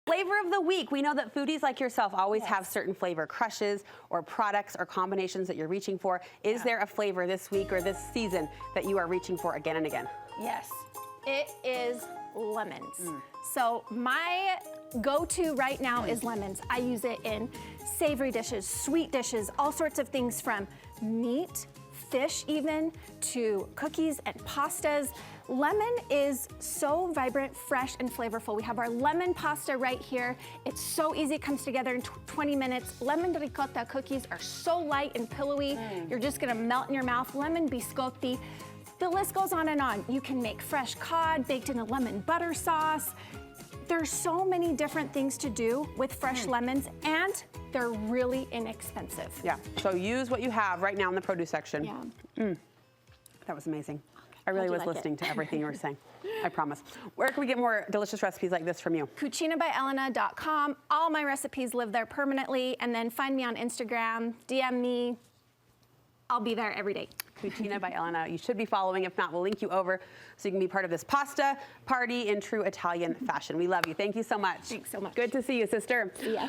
Flavor of the week. We know that foodies like yourself always have certain flavor crushes or products or combinations that you're reaching for. Is there a flavor this week or this season that you are reaching for again and again? Yes, it is lemons. So my go-to right now is lemons. I use it in savory dishes, sweet dishes, all sorts of things from meat, fish even, to cookies and pastas. Lemon is so vibrant, fresh, and flavorful. We have our lemon pasta right here. It's so easy, it comes together in 20 minutes. Lemon ricotta cookies are so light and pillowy. You're just gonna melt in your mouth. Lemon biscotti. The list goes on and on. You can make fresh cod baked in a lemon butter sauce. There's so many different things to do with fresh lemons, and they're really inexpensive. Yeah, so use what you have right now in the produce section. Yeah. That was amazing. I really was listening to everything you were saying. I promise. Where can we get more delicious recipes like this from you? cucinabyelena.com. All my recipes live there permanently, and then find me on Instagram, DM me. I'll be there every day. Cucina by Elena. You should be following. If not, we'll link you over so you can be part of this pasta party in true Italian fashion. We love you. Thank you so much. Thanks so much. Good to see you, sister. See ya.